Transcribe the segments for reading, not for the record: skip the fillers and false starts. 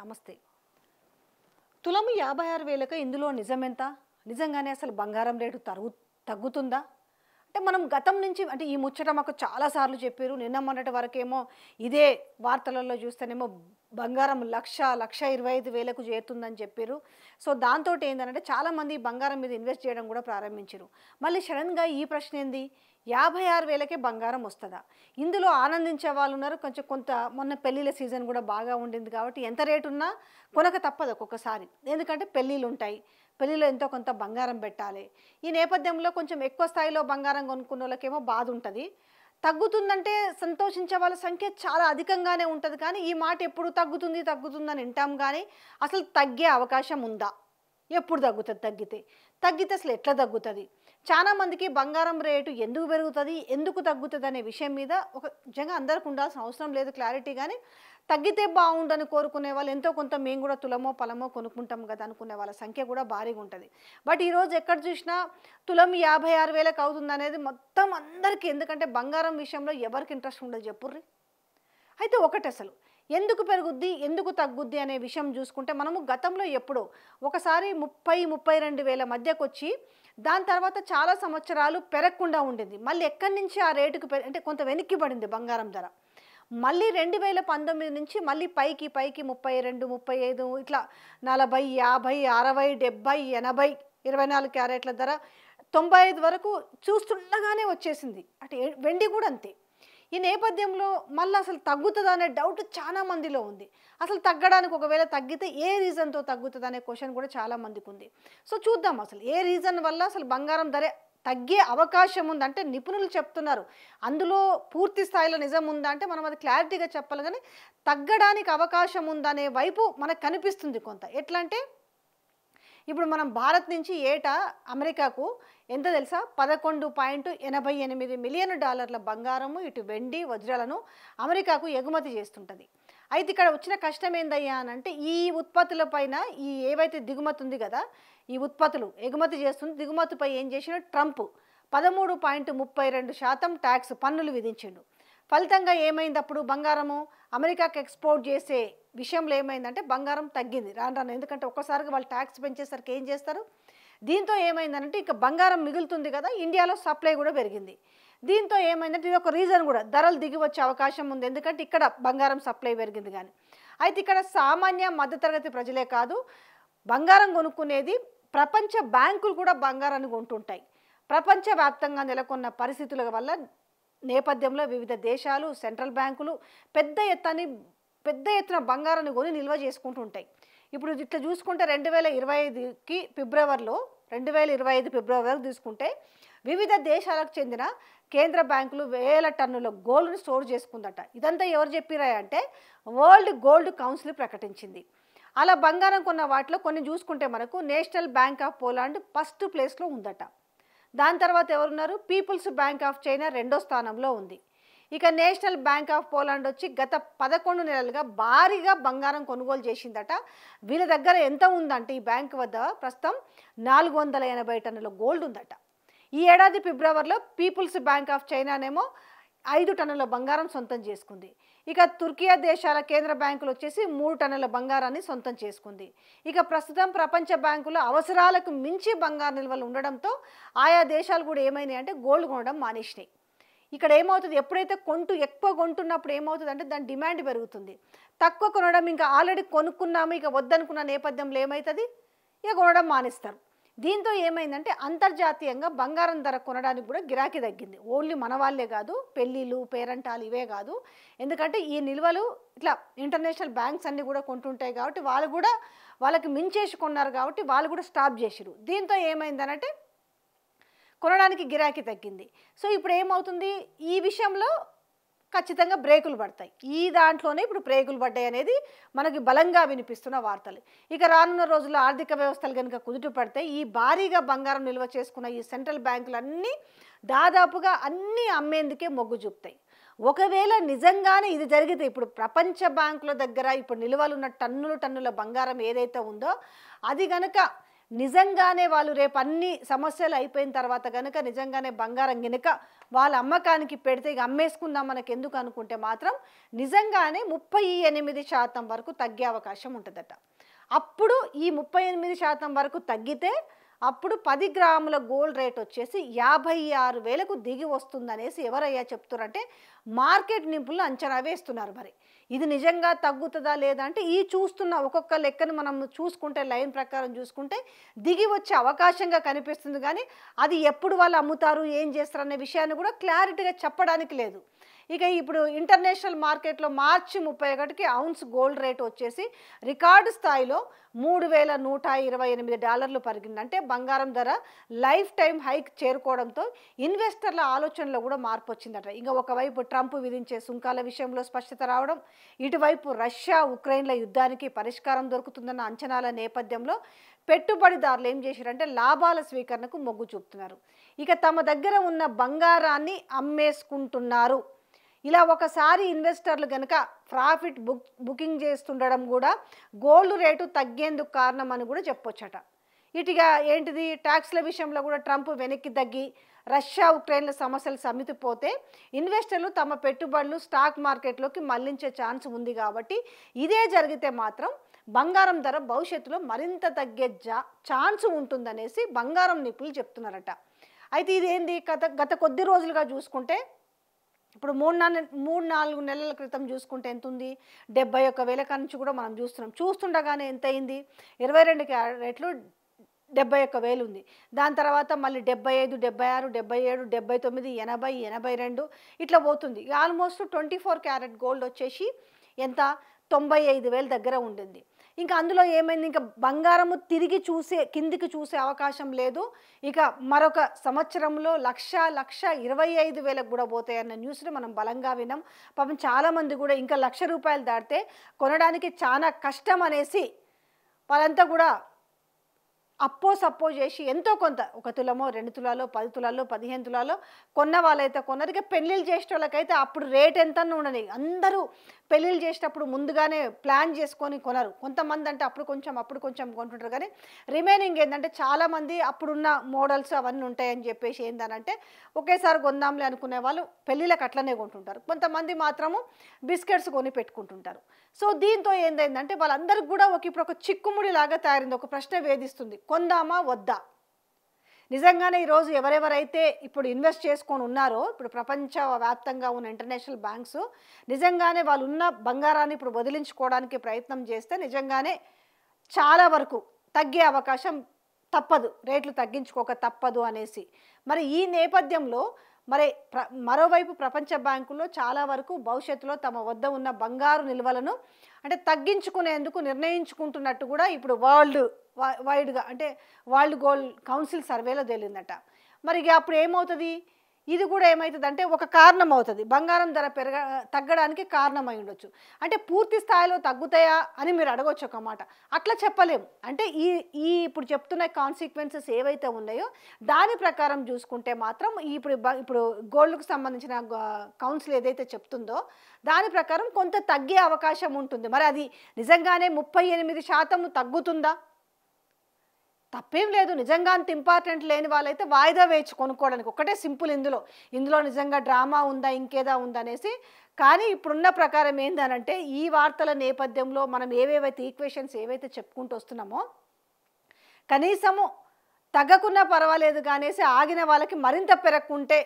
నమస్తే. తులము 56,000కి ఇందులో నిజమెంత? నిజంగానే అసలు బంగారం రేటు తగ్గుతుందా? అంటే మనం గతం నుంచి అంటే ఈ ముచ్చట మాకు చాలా సార్లు చెప్పారు. నిన్న మొన్నటి వరకేమో ఇదే వార్తలలో చూస్తేనేమో బంగారం 1,25,000కు చేరుతుందని చెప్పారు. సో దాంతోటి ఏందనంటే చాలామంది బంగారం మీద ఇన్వెస్ట్ చేయడం కూడా ప్రారంభించారు. మళ్ళీ సడన్‌గా ఈ ప్రశ్న ఏంది? 56,000కే బంగారం వస్తదా? ఇందులో ఆనందించే వాళ్ళు ఉన్నారు. కొంత మొన్న పెళ్ళిళ్ళ సీజన్ కూడా బాగా ఉండింది కాబట్టి ఎంత రేటు ఉన్నా కొనక తప్పదు ఒక్కొక్కసారి. ఎందుకంటే పెళ్ళిళ్ళుంటాయి. పెళ్ళిలో ఎంతో కొంత బంగారం పెట్టాలి. ఈ నేపథ్యంలో కొంచెం ఎక్కువ స్థాయిలో బంగారం కొనుక్కున్నోళ్ళకేమో బాధ ఉంటది. తగ్గుతుందంటే సంతోషించే వాళ్ళ సంఖ్య చాలా అధికంగానే ఉంటది. కానీ ఈ మాట ఎప్పుడు తగ్గుతుందని వింటాం కానీ అసలు తగ్గే అవకాశం ఉందా? ఎప్పుడు తగ్గుతుంది? తగ్గితే అసలు ఎట్లా తగ్గుతుంది? చాలా మందికి బంగారం రేటు ఎందుకు పెరుగుతుంది, ఎందుకు తగ్గుతుంది అనే విషయం మీద ఒక నిజంగా అందరికి ఉండాల్సిన అవసరం లేదు క్లారిటీ. కానీ తగ్గితే బాగుండని కోరుకునే వాళ్ళు ఎంతో కొంత మేము కూడా తులమో పలమో కొనుక్కుంటాం కదా అనుకునే వాళ్ళ సంఖ్య కూడా భారీగా ఉంటుంది. బట్ ఈరోజు ఎక్కడ చూసినా తులం 56,000కి అవుతుంది అనేది మొత్తం అందరికీ. ఎందుకంటే బంగారం విషయంలో ఎవరికి ఇంట్రెస్ట్ ఉండదు చెప్పుర్రి. అయితే ఒకటి అసలు ఎందుకు పెరుగుద్ది, ఎందుకు తగ్గుద్ది అనే విషయం చూసుకుంటే మనము గతంలో ఎప్పుడో ఒకసారి 30-32 వేల మధ్యకు వచ్చి దాని తర్వాత చాలా సంవత్సరాలు పెరగకుండా ఉండింది. మళ్ళీ ఎక్కడి నుంచి ఆ రేటుకు అంటే కొంత వెనక్కి పడింది బంగారం ధర. మళ్ళీ 2019 నుంచి మళ్ళీ పైకి 32, 35 ఇట్లా 40, 50, 60, 70, 80, 24 క్యారెట్ల ధర 95 వరకు చూస్తుండగానే వచ్చేసింది. అంటే వెండి కూడా అంతే. ఈ నేపథ్యంలో మళ్ళీ అసలు తగ్గుతుందా అనే డౌట్ చాలా మందిలో ఉంది. అసలు తగ్గడానికి ఒకవేళ తగ్గితే ఏ రీజన్తో తగ్గుతుంది అనే క్వశ్చన్ కూడా చాలా మందికి ఉంది. సో చూద్దాం అసలు ఏ రీజన్ వల్ల అసలు బంగారం ధర తగ్గే అవకాశం ఉందంటే నిపుణులు చెప్తున్నారు. అందులో పూర్తి స్థాయిలో నిజం ఉందా అంటే మనం అది క్లారిటీగా చెప్పాలి. కానీ తగ్గడానికి అవకాశం ఉందనే వైపు మనకు కనిపిస్తుంది కొంత. ఎట్లా అంటే ఇప్పుడు మనం భారత్ నుంచి ఏటా అమెరికాకు ఎంత తెలుసా? $11.88 మిలియన్ బంగారము, ఇటు వెండి, వజ్రాలను అమెరికాకు ఎగుమతి చేస్తుంటుంది. అయితే ఇక్కడ వచ్చిన కష్టం ఏందయ్యా అని అంటే ఈ ఉత్పత్తుల పైన ఈ ఏవైతే దిగుమతి ఉంది కదా, ఈ ఉత్పత్తులు ఎగుమతి చేస్తుంది, దిగుమతిపై ఏం చేసిన ట్రంప్ 13.32% ట్యాక్స్ పన్నులు విధించిండు. ఫలితంగా ఏమైంది? అప్పుడు బంగారము అమెరికాకి ఎక్స్పోర్ట్ చేసే విషయంలో ఏమైందంటే బంగారం తగ్గింది రాను. ఎందుకంటే ఒక్కసారిగా వాళ్ళు ట్యాక్స్ పెంచేసరికి ఏం చేస్తారు? దీంతో ఏమైందంటే ఇక బంగారం మిగులుతుంది కదా, ఇండియాలో సప్లై కూడా పెరిగింది. దీంతో ఏమైందంటే ఇది ఒక రీజన్ కూడా, ధరలు దిగి వచ్చే అవకాశం ఉంది. ఎందుకంటే ఇక్కడ బంగారం సప్లై పెరిగింది. కానీ అయితే ఇక్కడ సామాన్య మధ్యతరగతి ప్రజలే కాదు, బంగారం కొనుక్కునేది ప్రపంచ బ్యాంకులు కూడా బంగారాన్ని కొంటుంటాయి. ప్రపంచవ్యాప్తంగా నెలకొన్న పరిస్థితుల వల్ల నేపథ్యంలో వివిధ దేశాలు సెంట్రల్ బ్యాంకులు పెద్ద ఎత్తున బంగారాన్ని కొని నిల్వ చేసుకుంటూ ఉంటాయి. ఇప్పుడు ఇట్లా చూసుకుంటే 2025 ఫిబ్రవరిలో 2025 ఫిబ్రవరి వరకు తీసుకుంటే వివిధ దేశాలకు చెందిన కేంద్ర బ్యాంకులు వేల టన్నుల గోల్డ్ని స్టోర్ చేసుకుందట. ఇదంతా ఎవరు చెప్పిరా అంటే వరల్డ్ గోల్డ్ కౌన్సిల్ ప్రకటించింది. అలా బంగారం కొన్న వాటిలో కొన్ని చూసుకుంటే మనకు national bank of Poland first ప్లేస్లో ఉందట. దాని తర్వాత ఎవరున్నారు? పీపుల్స్ బ్యాంక్ ఆఫ్ చైనా రెండో స్థానంలో ఉంది. ఇక నేషనల్ బ్యాంక్ ఆఫ్ పోలాండ్ వచ్చి గత 11 నెలలుగా భారీగా బంగారం కొనుగోలు చేసిందట. వీళ్ళ దగ్గర ఎంత ఉందంటే ఈ బ్యాంక్ వద్ద ప్రస్తుతం 480 టన్నుల గోల్డ్ ఉందట. ఈ ఏడాది ఫిబ్రవరిలో పీపుల్స్ బ్యాంక్ ఆఫ్ చైనానేమో 5 టన్నుల బంగారం సొంతం చేసుకుంది. ఇక తుర్కియా దేశాల కేంద్ర బ్యాంకులు వచ్చేసి 3 టన్నుల బంగారాన్ని సొంతం చేసుకుంది. ఇక ప్రస్తుతం ప్రపంచ బ్యాంకుల అవసరాలకు మించి బంగారు నిల్వలు ఉండడంతో ఆయా దేశాలు కూడా ఏమైనాయి అంటే గోల్డ్ కొనడం మానేసినాయి. ఇక్కడ ఏమవుతుంది? ఎప్పుడైతే ఎక్కువ కొంటున్నప్పుడు ఏమవుతుంది అంటే దాని డిమాండ్ పెరుగుతుంది. తక్కువ కొనడం, ఇంకా ఆల్రెడీ కొనుక్కున్నాము ఇక వద్దనుకున్న నేపథ్యంలో ఏమవుతుంది? ఇక కొనడం మానేస్తారు. దీంతో ఏమైందంటే అంతర్జాతీయంగా బంగారం ధర కొనడానికి కూడా గిరాకీ తగ్గింది. ఓన్లీ మన వాళ్ళే కాదు, పెళ్ళిళ్ళు, పేరంటాలు ఇవే కాదు. ఎందుకంటే ఈ నిల్వలు ఇట్లా ఇంటర్నేషనల్ బ్యాంక్స్ అన్నీ కూడా కొంటుంటాయి కాబట్టి వాళ్ళు కూడా వాళ్ళకి మించేసి కొన్నారు కాబట్టి వాళ్ళు కూడా స్టాప్ చేసిరు. దీంతో ఏమైందనంటే కొనడానికి గిరాకీ తగ్గింది. సో ఇప్పుడు ఏమవుతుంది? ఈ విషయంలో ఖచ్చితంగా బ్రేకులు పడతాయి. ఈ దాంట్లోనే ఇప్పుడు బ్రేకులు పడ్డాయి అనేది మనకి బలంగా వినిపిస్తున్న వార్తలు. ఇక రానున్న రోజుల్లో ఆర్థిక వ్యవస్థలు కనుక కుదుట పడితే ఈ భారీగా బంగారం నిల్వ చేసుకున్న ఈ సెంట్రల్ బ్యాంకులన్నీ దాదాపుగా అన్నీ అమ్మేందుకే మొగ్గు చూపుతాయి. ఒకవేళ నిజంగానే ఇది జరిగితే ఇప్పుడు ప్రపంచ బ్యాంకుల దగ్గర ఇప్పుడు నిల్వలున్న టన్నుల బంగారం ఏదైతే ఉందో అది కనుక నిజంగానే వాళ్ళు రేపు అన్ని సమస్యలు అయిపోయిన తర్వాత కనుక నిజంగానే బంగారం గనుక వాళ్ళ అమ్మకానికి పెడితే ఇక అమ్మేసుకుందాం మనకి ఎందుకు అనుకుంటే మాత్రం నిజంగానే 38% వరకు తగ్గే అవకాశం ఉంటుందట. అప్పుడు ఈ 38% వరకు తగ్గితే అప్పుడు 10 గ్రాముల గోల్డ్ రేట్ వచ్చేసి 56,000కు దిగి వస్తుందనేసి ఎవరయ్యా చెప్తున్నారంటే మార్కెట్ నిపుణులు అంచనా వేస్తున్నారు. మరి ఇది నిజంగా తగ్గుతుందా లేదా అంటే ఈ చూస్తున్న ఒక్కొక్క లెక్కను మనం చూసుకుంటే లైన్ ప్రకారం చూసుకుంటే దిగి వచ్చే అవకాశంగా కనిపిస్తుంది. కానీ అది ఎప్పుడు వాళ్ళు అమ్ముతారు ఏం చేస్తారు అనే విషయాన్ని కూడా క్లారిటీగా చెప్పడానికి లేదు. ఇక ఇప్పుడు ఇంటర్నేషనల్ మార్కెట్లో మార్చి 31కి ఔన్స్ గోల్డ్ రేట్ వచ్చేసి రికార్డు స్థాయిలో $3,128 పెరిగింది. అంటే బంగారం ధర లైఫ్ టైం హైక్ చేరుకోవడంతో ఇన్వెస్టర్ల ఆలోచనలో కూడా మార్పు వచ్చిందట. ఇంకా ఒకవైపు ట్రంప్ విధించే సుంకాల విషయంలో స్పష్టత రావడం, ఇటువైపు రష్యా ఉక్రెయిన్ల యుద్ధానికి పరిష్కారం దొరుకుతుందన్న అంచనాల నేపథ్యంలో పెట్టుబడిదారులు ఏం చేశారంటే లాభాల స్వీకరణకు మొగ్గు చూపుతున్నారు. ఇక తమ దగ్గర ఉన్న బంగారాన్ని అమ్మేసుకుంటున్నారు. ఇలా ఒకసారి ఇన్వెస్టర్లు కనుక ప్రాఫిట్ బుకింగ్ చేస్తుండడం కూడా గోల్డ్ రేటు తగ్గేందుకు కారణం అని కూడా చెప్పొచ్చట. ఇటుగా ఏంటిది ట్యాక్స్ల విషయంలో కూడా ట్రంప్ వెనక్కి తగ్గి రష్యా ఉక్రెయిన్ల సమస్యలు సమితిపోతే ఇన్వెస్టర్లు తమ పెట్టుబడులు స్టాక్ మార్కెట్లోకి మళ్లించే ఛాన్స్ ఉంది. కాబట్టి ఇదే జరిగితే మాత్రం బంగారం ధర భవిష్యత్తులో మరింత తగ్గే ఛాన్స్ ఉంటుందనేసి బంగారం నిపుణులు చెప్తున్నారట. అయితే ఇదేంది గత కొద్ది రోజులుగా చూసుకుంటే ఇప్పుడు 3-4 నెలల క్రితం చూసుకుంటే ఎంత ఉంది 71,000 నుంచి కూడా మనం చూస్తుండగానే ఎంత అయింది 22 క్యారెట్లు 71,000 ఉంది. దాని తర్వాత మళ్ళీ 75, 76, 77, 79, 80, 82 ఇట్లా పోతుంది. ఆల్మోస్ట్ 24 క్యారెట్ గోల్డ్ వచ్చేసి ఎంత 95,000 దగ్గర ఉండింది. ఇంకా అందులో ఏమైంది ఇంకా బంగారము తిరిగి కిందికి చూసే అవకాశం లేదు. ఇక మరొక సంవత్సరంలో 1,25,000 కూడా పోతాయన్న న్యూస్ని మనం బలంగా విన్నాం. పాపం చాలామంది కూడా ఇంకా ₹1,00,000 దాటితే కొనడానికి చాలా కష్టం అనేసి వాళ్ళంతా కూడా సప్పో చేసి ఎంతో కొంత 1 తులమో 2 తులాలో 10 తులాలో 15 తులాలో కొన్న వాళ్ళైతే కొన్నారు. ఇక పెళ్ళిళ్ళు చేసే వాళ్ళకైతే అప్పుడు రేట్ ఎంత ఉండని అందరూ పెళ్ళిళ్ళు చేసేటప్పుడు ముందుగానే ప్లాన్ చేసుకొని కొనరు. కొంతమంది అంటే అప్పుడు కొంచెం కొంటుంటారు. కానీ రిమైనింగ్ ఏంటంటే చాలామంది అప్పుడున్న మోడల్స్ అవన్నీ ఉంటాయని చెప్పేసి ఏందనంటే ఒకేసారి కొందాంలే అనుకునే వాళ్ళు పెళ్ళిళ్ళకి అట్లనే కొంటుంటారు. కొంతమంది మాత్రము బిస్కెట్స్ కొని పెట్టుకుంటుంటారు. సో దీంతో ఏంటంటే వాళ్ళందరికీ కూడా ఇప్పుడు ఒక చిక్కుముడి లాగా తయారైంది. ఒక ప్రశ్న వేధిస్తుంది, కొందామా వద్దా? నిజంగానే ఈరోజు ఎవరెవరైతే ఇప్పుడు ఇన్వెస్ట్ చేసుకొని ఉన్నారో ఇప్పుడు ప్రపంచవ్యాప్తంగా ఉన్న ఇంటర్నేషనల్ బ్యాంక్స్ నిజంగానే వాళ్ళు ఉన్న బంగారాన్ని ఇప్పుడు వదిలించుకోవడానికి ప్రయత్నం చేస్తే నిజంగానే చాలా వరకు తగ్గే అవకాశం తప్పదు, రేట్లు తగ్గించుకోక తప్పదు అనేసి. మరి ఈ నేపథ్యంలో మరోవైపు ప్రపంచ బ్యాంకుల్లో చాలా వరకు భవిష్యత్తులో తమ వద్ద ఉన్న బంగారు నిల్వలను అంటే తగ్గించుకునేందుకు నిర్ణయించుకుంటున్నట్టు కూడా ఇప్పుడు వైడ్గా అంటే వరల్డ్ గోల్డ్ కౌన్సిల్ సర్వేలో తేలిందట. మరి అప్పుడు ఏమవుతుంది, ఇది కూడా ఏమవుతుందంటే ఒక కారణం అవుతుంది, బంగారం ధర తగ్గడానికి కారణమై ఉండొచ్చు. అంటే పూర్తి స్థాయిలో తగ్గుతాయా అని మీరు అడగొచ్చు ఒక మాట. అట్లా చెప్పలేము. అంటే ఇప్పుడు చెప్తున్న కాన్సిక్వెన్సెస్ ఏవైతే ఉన్నాయో దాని ప్రకారం చూసుకుంటే మాత్రం ఇప్పుడు గోల్డ్కు సంబంధించిన కౌన్సిల్ ఏదైతే చెప్తుందో దాని ప్రకారం కొంత తగ్గే అవకాశం ఉంటుంది. మరి అది నిజంగానే 38% తగ్గుతుందా? తప్పేం లేదు. నిజంగా అంత ఇంపార్టెంట్ లేని వాళ్ళైతే వాయిదా వేయచ్చు కొనుక్కోవడానికి. ఒకటే సింపుల్ ఇందులో నిజంగా డ్రామా ఉందా ఇంకేదా ఉందనేసి. కానీ ఇప్పుడున్న ప్రకారం ఏందనంటే ఈ వార్తల నేపథ్యంలో మనం ఏవేవైతే ఈక్వేషన్స్ ఏవైతే చెప్పుకుంటూ వస్తున్నామో కనీసము తగ్గకున్నా పర్వాలేదు కానేసి ఆగిన వాళ్ళకి మరింత పెరగకుంటే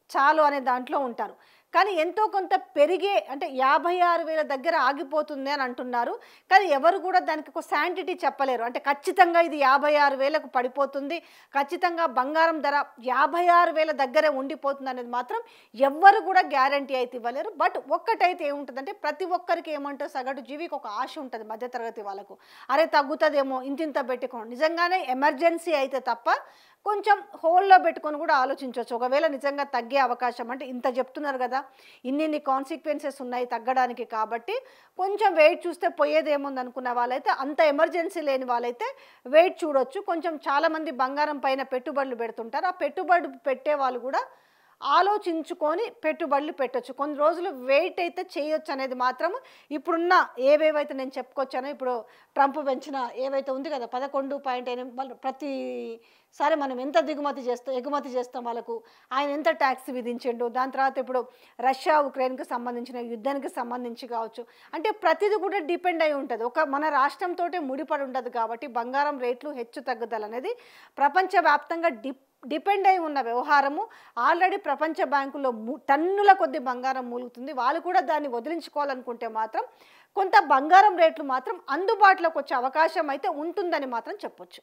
చాలు అనే దాంట్లో ఉంటారు. కానీ ఎంతో కొంత పెరిగే అంటే 56,000 దగ్గర ఆగిపోతుంది అని అంటున్నారు. కానీ ఎవరు కూడా దానికి ఒక శాంటిటీ చెప్పలేరు. అంటే ఖచ్చితంగా ఇది 56,000కు పడిపోతుంది, ఖచ్చితంగా బంగారం ధర 56,000 దగ్గరే ఉండిపోతుంది అనేది మాత్రం ఎవ్వరు కూడా గ్యారంటీ అయితే ఇవ్వలేరు. బట్ ఒక్కటైతే ఏముంటుందంటే ప్రతి ఒక్కరికి ఏమంటారు సగటు జీవికి ఒక ఆశ ఉంటుంది మధ్యతరగతి వాళ్ళకు, అరే తగ్గుతుందేమో ఇంతింత పెట్టుకోండి. నిజంగానే ఎమర్జెన్సీ అయితే తప్ప కొంచెం హోల్లో పెట్టుకొని కూడా ఆలోచించవచ్చు. ఒకవేళ నిజంగా తగ్గే అవకాశం అంటే ఇంత చెప్తున్నారు కదా, ఇన్ని కాన్సిక్వెన్సెస్ ఉన్నాయి తగ్గడానికి, కాబట్టి కొంచెం వెయిట్ చూస్తే పోయేదేముంది అనుకున్న వాళ్ళైతే, అంత ఎమర్జెన్సీ లేని వాళ్ళైతే వెయిట్ చూడొచ్చు. కొంచెం చాలామంది బంగారం పైన పెట్టుబడులు పెడుతుంటారు. ఆ పెట్టుబడి పెట్టే వాళ్ళు కూడా ఆలోచించుకొని పెట్టుబడులు పెట్టొచ్చు. కొన్ని రోజులు వెయిట్ అయితే చేయొచ్చు అనేది మాత్రం ఇప్పుడున్న ఏవేవైతే నేను చెప్పుకొచ్చానో, ఇప్పుడు ట్రంప్ పెంచిన ఏవైతే ఉంది కదా 11.8 వాళ్ళు ప్రతిసారి మనం ఎంత ఎగుమతి చేస్తాం వాళ్ళకు, ఆయన ఎంత ట్యాక్స్ విధించిండు, దాని తర్వాత ఇప్పుడు రష్యా ఉక్రెయిన్కి సంబంధించిన యుద్ధానికి సంబంధించి కావచ్చు, అంటే ప్రతిదీ కూడా డిపెండ్ అయి ఉంటుంది. మన రాష్ట్రంతో ముడిపడి ఉండదు కాబట్టి బంగారం రేట్లు హెచ్చు తగ్గుదల అనేది ప్రపంచవ్యాప్తంగా డిపెండ్ అయి ఉన్న వ్యవహారము. ఆల్రెడీ ప్రపంచ బ్యాంకులో టన్నుల కొద్ది బంగారం మూలుగుతుంది. వాళ్ళు కూడా దాన్ని వదిలించుకోవాలనుకుంటే మాత్రం కొంత బంగారం రేట్లు మాత్రం అందుబాటులోకి వచ్చే అవకాశం అయితే ఉంటుందని మాత్రం చెప్పొచ్చు.